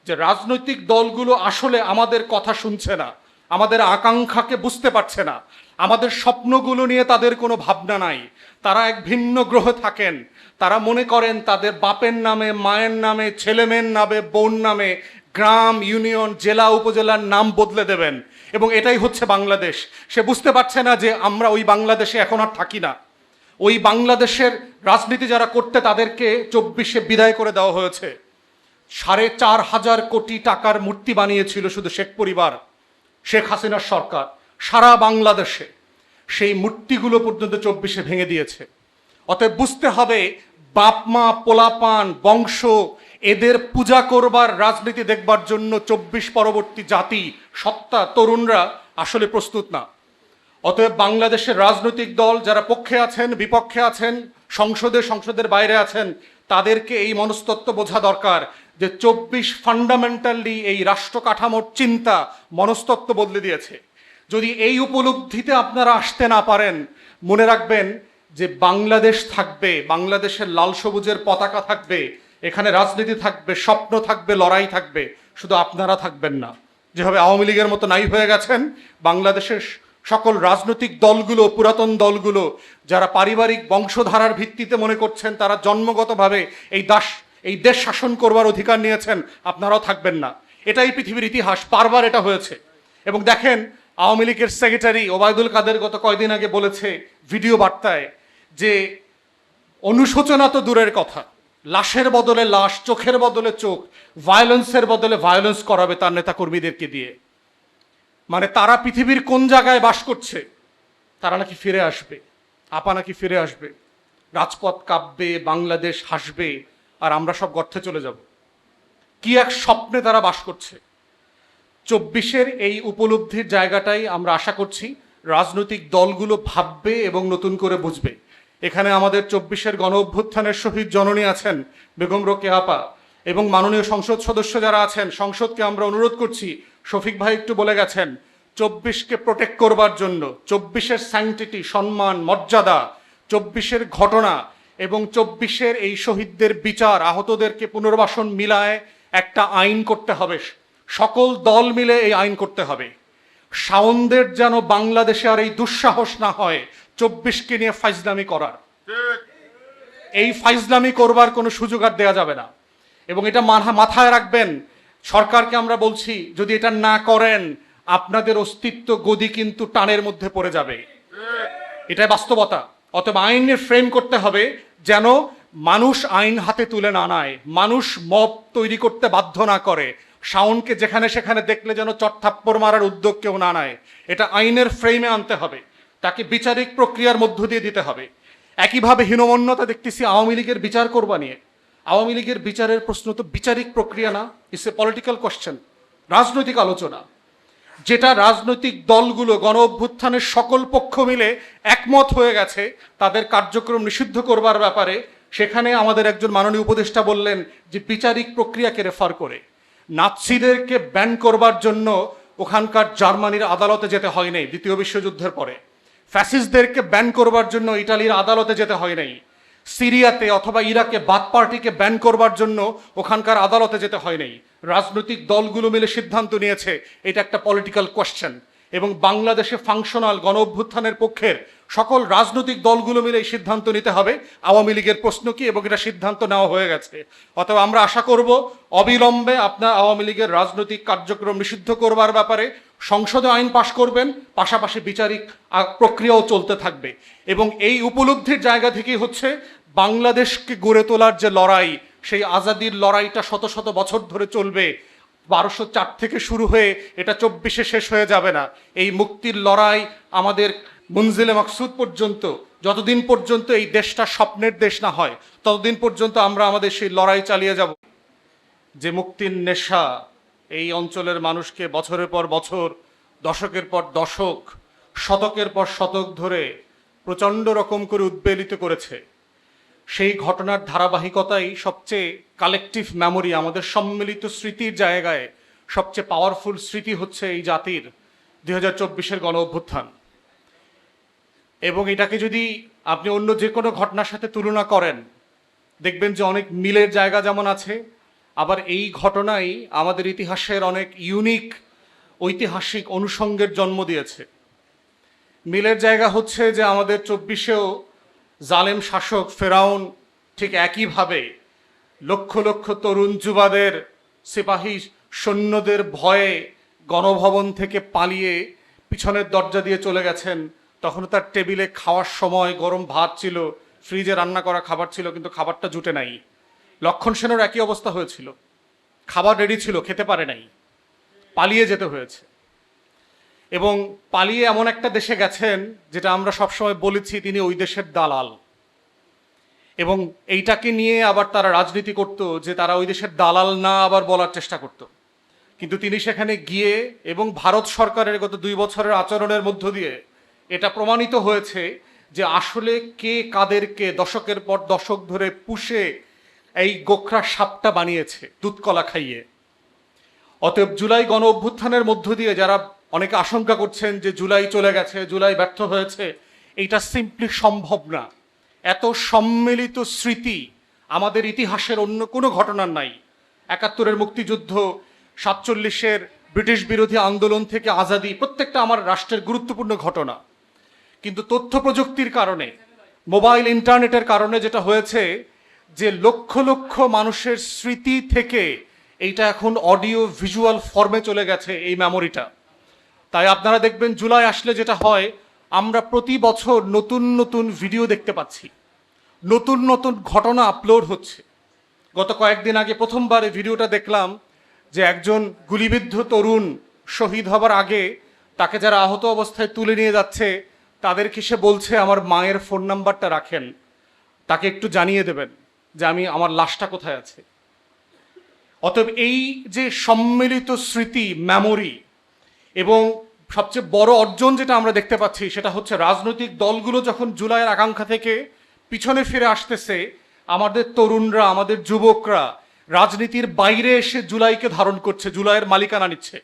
যে রাজনৈতিক দলগুলো আসলে আমাদের কথা শুনছে না, আমাদের আকাঙ্ক্ষাকে বুঝতে পারছে না, আমাদের স্বপ্নগুলো নিয়ে তাদের কোনো ভাবনা নাই। তারা এক ভিন্ন গ্রহে থাকেন। তারা মনে করেন তাদের বাপের নামে, মায়ের নামে, ছেলেমেয়ের নামে, বোন নামে গ্রাম, ইউনিয়ন, জেলা, উপজেলার নাম বদলে দেবেন, এবং এটাই হচ্ছে বাংলাদেশ। সে বুঝতে পারছে না যে আমরা ওই বাংলাদেশে এখন আর থাকি না। ওই বাংলাদেশের রাজনীতি যারা করতে, তাদেরকে 24-এ বিদায় করে দেওয়া হয়েছে। 4,500 কোটি টাকার মূর্তি বানিয়েছিল শুধু শেখ পরিবার, শেখ হাসিনার সরকার সারা বাংলাদেশে। সেই মূর্তিগুলো পর্যন্ত 24-এ ভেঙে দিয়েছে। অতএব বুঝতে হবে, বাপ মা, পোলাপান, বংশ, এদের পূজা করবার রাজনীতি দেখবার জন্য 24 পরবর্তী জাতি, সত্তা, তরুণরা আসলে প্রস্তুত না। অতএব বাংলাদেশের রাজনৈতিক দল যারা পক্ষে আছেন, বিপক্ষে আছেন, সংসদের বাইরে আছেন, তাদেরকে এই মনস্তত্ত্ব বোঝা দরকার যে 24 ফান্ডামেন্টালি এই রাষ্ট্র কাঠামোর চিন্তা, মনস্তত্ত্ব বদলে দিয়েছে। যদি এই উপলব্ধিতে আপনারা আসতে না পারেন, মনে রাখবেন যে বাংলাদেশ থাকবে, বাংলাদেশের লাল সবুজের পতাকা থাকবে, এখানে রাজনীতি থাকবে, স্বপ্ন থাকবে, লড়াই থাকবে, শুধু আপনারা থাকবেন না। যেভাবে আওয়ামী লীগের মতো নাই হয়ে গেছেন, বাংলাদেশের সকল রাজনৈতিক দলগুলো, পুরাতন দলগুলো, যারা পারিবারিক বংশধারার ভিত্তিতে মনে করছেন তারা জন্মগতভাবে এই দেশ শাসন করবার অধিকার নিয়েছেন, আপনারাও থাকবেন না। এটাই পৃথিবীর ইতিহাস, বারবার এটা হয়েছে। এবং দেখেন, আওয়ামী লীগের সেক্রেটারি ওবায়দুল কাদের গত কয়দিন আগে বলেছে ভিডিও বার্তায় যে অনুশোচনা তো দূরের কথা, লাশের বদলে লাশ, চোখের বদলে চোখ, ভায়োলেন্সের বদলে ভায়োলেন্স করাবে তার নেতাকর্মীদেরকে দিয়ে। মানে তারা পৃথিবীর কোন জায়গায় বাস করছে? তারা নাকি ফিরে আসবে, আপা নাকি ফিরে আসবে, রাজপথ কাঁপবে, বাংলাদেশ হাসবে, আর আমরা সব গর্তে চলে যাব। কি এক স্বপ্নে তারা বাস করছে। 24-এর এই উপলব্ধির জায়গাটাই আমরা আশা করছি রাজনৈতিক দলগুলো ভাববে এবং নতুন করে বুঝবে। এখানে আমাদের 24-এর গণ অভ্যুত্থানের শহীদ জননী আছেন বেগম রোকেয়া আপা, এবং মাননীয় সংসদ সদস্য যারা আছেন, সংসদকে আমরা অনুরোধ করছি, শফিক ভাই একটু বলে গেছেন, 24-কে প্রোটেক্ট করবার জন্য 24-এর স্যাংটিটি, সম্মান, মর্যাদা, 24-এর ঘটনা এবং 24-এর এই শহীদদের বিচার, আহতদেরকে পুনর্বাসন মিলায় একটা আইন করতে হবে। সকল দল মিলে এই আইন করতে হবে। শাওনদের যেন বাংলাদেশে আর এই দুঃসাহস না হয় 24-কে নিয়ে ফাইজলামি করার। এই ফাইজলামি করবার কোনো সুযোগ আর দেওয়া যাবে না। এবং এটা মাথায় রাখবেন, সরকারকে আমরা বলছি, যদি এটা না করেন আপনাদের অস্তিত্ব গদি কিন্তু টানের মধ্যে পড়ে যাবে। এটাই বাস্তবতা। অতএব আইনের ফ্রেম করতে হবে যেন মানুষ আইন হাতে তুলে না নেয়, মানুষ মব তৈরি করতে বাধ্য না করে, শাওনকে যেখানে সেখানে দেখলে যেন চটথাপ্পড় মারার উদ্যোগ কেউ না নেয়। এটা আইনের ফ্রেমে আনতে হবে, তাকে বিচারিক প্রক্রিয়ার মধ্য দিয়ে দিতে হবে। একইভাবে হীনমন্যতা দেখতেছি আওয়ামী লীগের বিচার করবা নিয়ে। আওয়ামী লীগের বিচারের প্রশ্ন তো বিচারিক প্রক্রিয়া না, ইটস এ পলিটিক্যাল কোশ্চেন, রাজনৈতিক আলোচনা, যেটা রাজনৈতিক দলগুলো গণ অভ্যুত্থানের সকল পক্ষ মিলে একমত হয়ে গেছে তাদের কার্যক্রম নিষিদ্ধ করবার ব্যাপারে। সেখানে আমাদের একজন মাননীয় উপদেষ্টা বললেন যে বিচারিক প্রক্রিয়াকে রেফার করে। নাৎসিদেরকে ব্যান করবার জন্য ওখানকার জার্মানির আদালতে যেতে হয় নাই দ্বিতীয় বিশ্বযুদ্ধের পরে, ফ্যাসিস্টদেরকে ব্যান করবার জন্য ইটালির আদালতে যেতে হয় নাই, সিরিয়াতে অথবা ইরাকে বাথ পার্টিকে ব্যান করবার জন্য ওখানকার আদালতে যেতে হয় নাই। রাজনৈতিক দলগুলো মিলে সিদ্ধান্ত নিয়েছে, এটা একটা পলিটিক্যাল কোয়েশ্চেন। এবং বাংলাদেশে ফাংশনাল গণ অভ্যুত্থানের পক্ষের সকল রাজনৈতিক দলগুলো মিলে এই সিদ্ধান্ত নিতে হবে আওয়ামী লীগের প্রশ্ন কি, এবং এটা সিদ্ধান্ত নেওয়া হয়ে গেছে। অতএব আমরা আশা করব অবিলম্বে আপনার আওয়ামী লীগের রাজনৈতিক কার্যক্রম নিষিদ্ধ করবার ব্যাপারে সংসদে আইন পাশ করবেন, পাশাপাশি বিচারিক প্রক্রিয়াও চলতে থাকবে। এবং এই উপলব্ধির জায়গা থেকেই হচ্ছে বাংলাদেশকে গড়ে তোলার যে লড়াই, সেই আজাদির লড়াইটা শত শত বছর ধরে চলবে। 1204 থেকে শুরু হয়ে এটা 24-এ শেষ হয়ে যাবে না। এই মুক্তির লড়াই আমাদের মঞ্জিলে মাকসুদ পর্যন্ত, যতদিন পর্যন্ত এই দেশটা স্বপ্নের দেশ না হয়, ততদিন পর্যন্ত আমরা আমাদের সেই লড়াই চালিয়ে যাব। যে মুক্তির নেশা এই অঞ্চলের মানুষকে বছরের পর বছর, দশকের পর দশক, শতকের পর শতক ধরে প্রচণ্ড রকম করে উদ্বেলিত করেছে, সেই ঘটনার ধারাবাহিকতাই সবচেয়ে কালেকটিভ মেমোরি, আমাদের সম্মিলিত স্মৃতির জায়গায় সবচেয়ে পাওয়ারফুল স্মৃতি হচ্ছে এই জাতির 2024-এর গণ অভ্যুত্থান। এবং এটাকে যদি আপনি অন্য যে কোনো ঘটনার সাথে তুলনা করেন, দেখবেন যে অনেক মিলের জায়গা যেমন আছে, আবার এই ঘটনাই আমাদের ইতিহাসের অনেক ইউনিক ঐতিহাসিক অনুষঙ্গের জন্ম দিয়েছে। মিলের জায়গা হচ্ছে যে আমাদের 24-এও জালেম শাসক ফেরাউন ঠিক একইভাবে লক্ষ লক্ষ তরুণ যুবাদের সিপাহী সৈন্যদের ভয়ে গণভবন থেকে পালিয়ে পিছনের দরজা দিয়ে চলে গেছেন। তখন তার টেবিলে খাওয়ার সময় গরম ভাত ছিল, ফ্রিজে রান্না করা খাবার ছিল, কিন্তু খাবারটা জুটে নাই। লক্ষণ সেনের একই অবস্থা হয়েছিল, খাবার রেডি ছিল, খেতে পারে নাই, পালিয়ে যেতে হয়েছে। এবং পালিয়ে এমন একটা দেশে গেছেন যেটা আমরা সবসময় বলেছি তিনি ওই দেশের দালাল, এবং এইটাকে নিয়ে আবার তারা রাজনীতি করত যে তারা ওই দেশের দালাল না আবার বলার চেষ্টা করত। কিন্তু তিনি সেখানে গিয়ে এবং ভারত সরকারের গত 2 বছরের আচরণের মধ্য দিয়ে এটা প্রমাণিত হয়েছে যে আসলে কে কাদেরকে দশকের পর দশক ধরে পুষে এই গোখরা সাপটা বানিয়েছে দুধ কলা খাইয়ে। অতএব জুলাই গণ অভ্যুত্থানের মধ্য দিয়ে যারা অনেকে আশঙ্কা করছেন যে জুলাই চলে গেছে, জুলাই ব্যর্থ হয়েছে, এইটা সিম্পলি সম্ভব না। এত সম্মিলিত স্মৃতি আমাদের ইতিহাসের অন্য কোনো ঘটনার নাই। 71-এর মুক্তিযুদ্ধ, 47-এর ব্রিটিশ বিরোধী আন্দোলন থেকে আজাদি, প্রত্যেকটা আমার রাষ্ট্রের গুরুত্বপূর্ণ ঘটনা। কিন্তু তথ্য প্রযুক্তির কারণে, মোবাইল ইন্টারনেটের কারণে যেটা হয়েছে যে লক্ষ লক্ষ মানুষের স্মৃতি থেকে এইটা এখন অডিও ভিজুয়াল ফর্মে চলে গেছে এই মেমোরিটা। তাই আপনারা দেখবেন জুলাই আসলে যেটা হয়, আমরা প্রতি বছর নতুন নতুন ভিডিও দেখতে পাচ্ছি, নতুন নতুন ঘটনা আপলোড হচ্ছে। গত কয়েকদিন আগে প্রথমবার এই ভিডিওটা দেখলাম যে একজন গুলিবিদ্ধ তরুণ শহীদ হবার আগে তাকে যারা আহত অবস্থায় তুলে নিয়ে যাচ্ছে তাদেরকে সে বলছে আমার মায়ের ফোন নাম্বারটা রাখেন, তাকে একটু জানিয়ে দেবেন যে আমি আমার লাশটা কোথায় আছে। অতএব এই যে সম্মিলিত স্মৃতি, মেমোরি, এবং সবচেয়ে বড় অর্জন যেটা আমরা দেখতে পাচ্ছি সেটা হচ্ছে রাজনৈতিক দলগুলো যখন জুলাইয়ের আকাঙ্ক্ষা থেকে পিছনে ফিরে আসতেছে, আমাদের তরুণরা, আমাদের যুবকরা রাজনীতির বাইরে এসে জুলাইকে ধারণ করছে, জুলাইয়ের মালিকানা নিচ্ছে।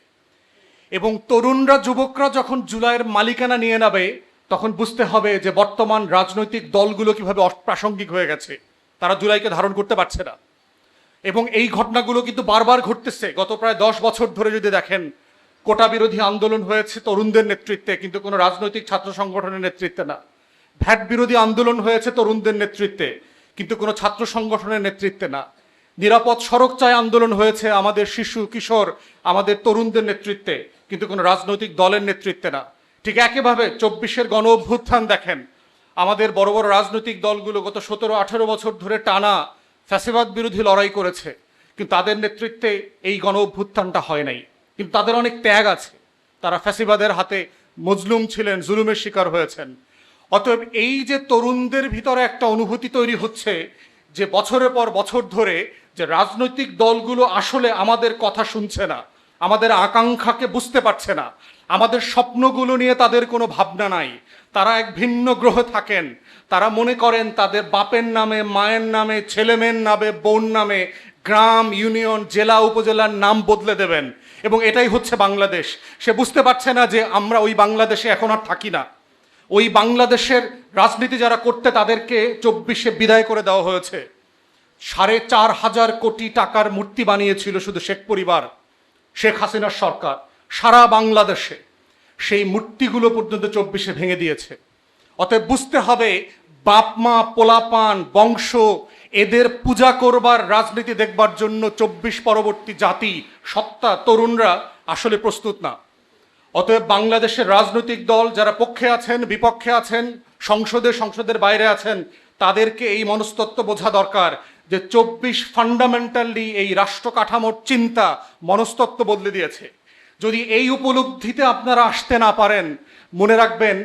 এবং তরুণরা, যুবকরা যখন জুলাইয়ের মালিকানা নিয়ে নেবে তখন বুঝতে হবে যে বর্তমান রাজনৈতিক দলগুলো কিভাবে অপ্রাসঙ্গিক হয়ে গেছে, তারা জুলাইকে ধারণ করতে পারছে না। এবং এই ঘটনাগুলো কিন্তু বারবার ঘটতেছে। গত প্রায় 10 বছর ধরে যদি দেখেন, কোটা বিরোধী আন্দোলন হয়েছে তরুণদের নেতৃত্বে, কিন্তু কোনো রাজনৈতিক ছাত্র সংগঠনের নেতৃত্বে না। ভ্যাট বিরোধী আন্দোলন হয়েছে তরুণদের নেতৃত্বে, কিন্তু কোনো ছাত্র সংগঠনের নেতৃত্বে না। নিরাপদ সড়ক চাই আন্দোলন হয়েছে আমাদের শিশু কিশোর, আমাদের তরুণদের নেতৃত্বে, কিন্তু কোনো রাজনৈতিক দলের নেতৃত্বে না। ঠিক একইভাবে 24-এর গণ অভ্যুত্থান দেখেন, আমাদের বড় বড় রাজনৈতিক দলগুলো গত 17-18 বছর ধরে টানা ফ্যাসিবাদ বিরোধী লড়াই করেছে, কিন্তু তাদের নেতৃত্বে এই গণ অভ্যুত্থানটা হয় নাই। কিন্তু তাদের অনেক ত্যাগ আছে, তারা ফ্যাসিবাদের হাতে মজলুম ছিলেন, জুলুমের শিকার হয়েছেন। অতএব এই যে তরুণদের ভিতরে একটা অনুভূতি তৈরি হচ্ছে যে বছরের পর বছর ধরে যে রাজনৈতিক দলগুলো আসলে আমাদের কথা শুনছে না, আমাদের আকাঙ্ক্ষাকে বুঝতে পারছে না, আমাদের স্বপ্নগুলো নিয়ে তাদের কোনো ভাবনা নাই, তারা এক ভিন্ন গ্রহে থাকেন। তারা মনে করেন তাদের বাপের নামে, মায়ের নামে, ছেলে মেয়ের নামে, বোন নামে গ্রাম, ইউনিয়ন, জেলা, উপজেলার নাম বদলে দেবেন, এবং এটাই হচ্ছে বাংলাদেশ। সে বুঝতে পারছে না যে আমরা ওই বাংলাদেশে এখন আর থাকি না। ওই বাংলাদেশের রাজনীতি যারা করতে তাদেরকে 24-এ বিদায় করে দেওয়া হয়েছে। 4,500 কোটি টাকার মূর্তি বানিয়েছিল শুধু শেখ পরিবার, শেখ হাসিনার সরকার সারা বাংলাদেশে। সেই মূর্তিগুলো পর্যন্ত 24-এ ভেঙে দিয়েছে। অতএব বুঝতে হবে বাপ মা, পোলাপান, বংশ, এদের পূজা করবার রাজনীতি দেখবার জন্য 24 পরবর্তী জাতি, সত্তা, তরুণরা আসলে প্রস্তুত না। অতএব বাংলাদেশের রাজনৈতিক দল যারা পক্ষে আছেন, বিপক্ষে আছেন, সংসদের বাইরে আছেন, তাদেরকে এই মনস্তত্ত্ব বোঝা দরকার যে 24 ফান্ডামেন্টালি এই রাষ্ট্র কাঠামোর চিন্তা, মনস্তত্ত্ব বদলে দিয়েছে। যদি এই উপলব্ধিতে আপনারা আসতে না পারেন, মনে রাখবেন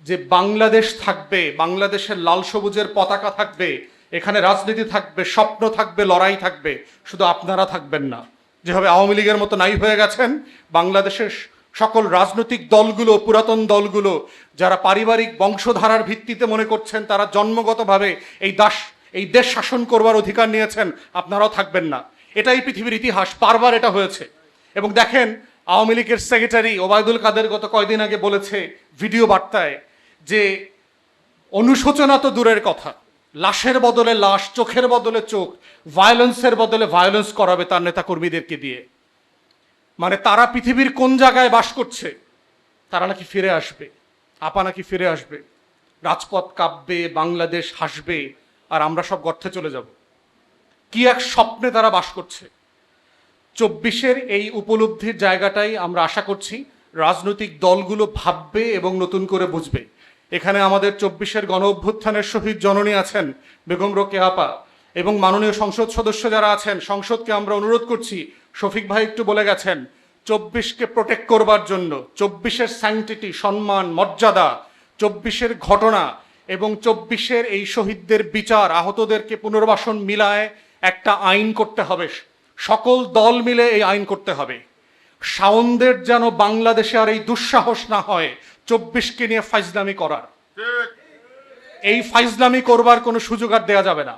যে বাংলাদেশ থাকবে, বাংলাদেশের লাল সবুজের পতাকা থাকবে, এখানে রাজনীতি থাকবে, স্বপ্ন থাকবে, লড়াই থাকবে, শুধু আপনারা থাকবেন না। যেভাবে আওয়ামী লীগের মতো নাই হয়ে গেছেন, বাংলাদেশের সকল রাজনৈতিক দলগুলো, পুরাতন দলগুলো যারা পারিবারিক বংশধারার ভিত্তিতে মনে করছেন তারা জন্মগতভাবে এই দেশ শাসন করবার অধিকার নিয়েছেন, আপনারাও থাকবেন না। এটাই পৃথিবীর ইতিহাস, বারবার এটা হয়েছে। এবং দেখেন আওয়ামী লীগের সেক্রেটারি ওবায়দুল কাদের গত কয়দিন আগে বলেছে ভিডিও বার্তায় যে অনুশোচনা তো দূরের কথা, লাশের বদলে লাশ, চোখের বদলে চোখ, ভায়োলেন্সের বদলে ভায়োলেন্স করাবে তার নেতাকর্মীদেরকে দিয়ে। মানে তারা পৃথিবীর কোন জায়গায় বাস করছে? তারা নাকি ফিরে আসবে, আপা নাকি ফিরে আসবে, রাজপথ কাঁপবে, বাংলাদেশ হাসবে, আর আমরা সব গর্তে চলে যাব। কি এক স্বপ্নে তারা বাস করছে। 24-এর এই উপলব্ধির জায়গাটাই আমরা আশা করছি রাজনৈতিক দলগুলো ভাববে এবং নতুন করে বুঝবে। এখানে আমাদের 24-এর গণ অভ্যুত্থানের শহীদ জননী আছেন বেগম রোকেয়া আপা, এবং মাননীয় সংসদ সদস্য যারা আছেন, সংসদকে আমরা অনুরোধ করছি, শফিক ভাই একটু বলে গেছেন, 24কে প্রোটেক্ট করবার জন্য, 24-এর স্যাংটিটি, সম্মান, মর্যাদা, 24-এর ঘটনা এবং 24-এর এই শহীদদের বিচার, আহতদেরকে পুনর্বাসন মিলায় একটা আইন করতে হবে। সকল দল মিলে এই আইন করতে হবে। শাওনদের যেন বাংলাদেশে আর এই দুঃসাহস না হয় 24কে নিয়ে ফাইজলামি করার। এই ফাইজলামি করবার কোনো সুযোগ আর দেওয়া যাবে না।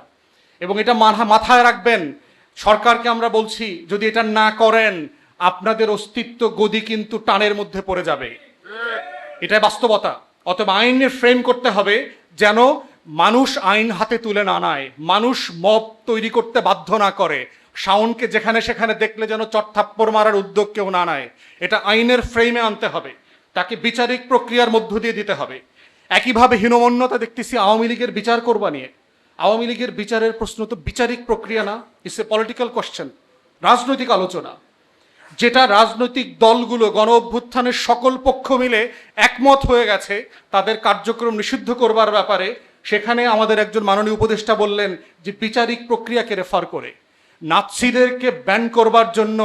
এবং এটা মাথায় রাখবেন, সরকারকে আমরা বলছি, যদি এটা না করেন আপনাদের অস্তিত্ব গদি কিন্তু টানের মধ্যে পড়ে যাবে। এটাই বাস্তবতা। অতএব আইনের ফ্রেম করতে হবে যেন মানুষ আইন হাতে তুলে না নেয়, মানুষ মব তৈরি করতে বাধ্য না করে, শাওনকে যেখানে সেখানে দেখলে যেন চটথাপ্পড় মারার উদ্যোগ কেউ না নেয়। এটা আইনের ফ্রেমে আনতে হবে, তাকে বিচারিক প্রক্রিয়ার মধ্য দিয়ে দিতে হবে। একইভাবে হীনমন্যতা দেখতেছি আওয়ামী লীগের বিচার করবা নিয়ে। আওয়ামী লীগের বিচারের প্রশ্ন তো বিচারিক প্রক্রিয়া না, ইটস এ পলিটিক্যাল কোশ্চেন, রাজনৈতিক আলোচনা, যেটা রাজনৈতিক দলগুলো গণ অভ্যুত্থানের সকল পক্ষ মিলে একমত হয়ে গেছে তাদের কার্যক্রম নিষিদ্ধ করবার ব্যাপারে। সেখানে আমাদের একজন মাননীয় উপদেষ্টা বললেন যে বিচারিক প্রক্রিয়াকে রেফার করে। নাৎসিদেরকে ব্যান করবার জন্য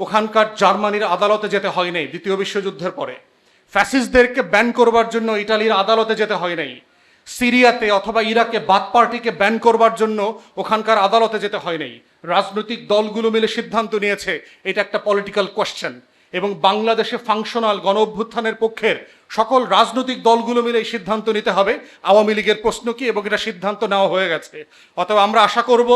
ওখানকার জার্মানির আদালতে যেতে হয় নাই দ্বিতীয় বিশ্বযুদ্ধের পরে, ফ্যাসিস্টদেরকে ব্যান করবার জন্য ইটালির আদালতে যেতে হয় নাই, সিরিয়াতে অথবা ইরাকে বাথ পার্টিকে ব্যান করবার জন্য ওখানকার আদালতে যেতে হয় নাই। রাজনৈতিক দলগুলো মিলে সিদ্ধান্ত নিয়েছে এটা একটা পলিটিক্যাল কোশ্চেন, এবং বাংলাদেশে ফাংশনাল গণ অভ্যুত্থানের পক্ষের সকল রাজনৈতিক দলগুলো মিলে এই সিদ্ধান্ত নিতে হবে আওয়ামী লীগের প্রশ্ন কি, এবং এটা সিদ্ধান্ত নেওয়া হয়ে গেছে। অতএব আমরা আশা করব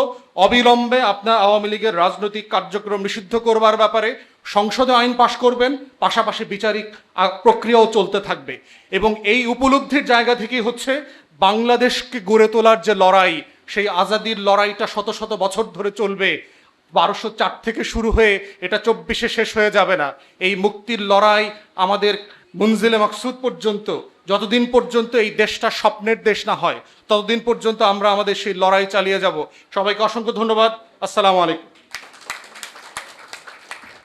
অবিলম্বে আপনার আওয়ামী লীগের রাজনৈতিক কার্যক্রম নিষিদ্ধ করবার ব্যাপারে সংসদে আইন পাশ করবেন, পাশাপাশি বিচারিক প্রক্রিয়াও চলতে থাকবে। এবং এই উপলব্ধির জায়গা থেকেই হচ্ছে বাংলাদেশকে গড়ে তোলার যে লড়াই, সেই আজাদির লড়াইটা শত শত বছর ধরে চলবে। 1204 থেকে শুরু হয়ে এটা 24-এ শেষ হয়ে যাবে না। এই মুক্তির লড়াই আমাদের মঞ্জিলে মাকসুদ পর্যন্ত, যতদিন পর্যন্ত এই দেশটা স্বপ্নের দেশ না হয় ততদিন পর্যন্ত আমরা আমাদের সেই লড়াই চালিয়ে যাব। সবাইকে অসংখ্য ধন্যবাদ। আসসালামু আলাইকুম।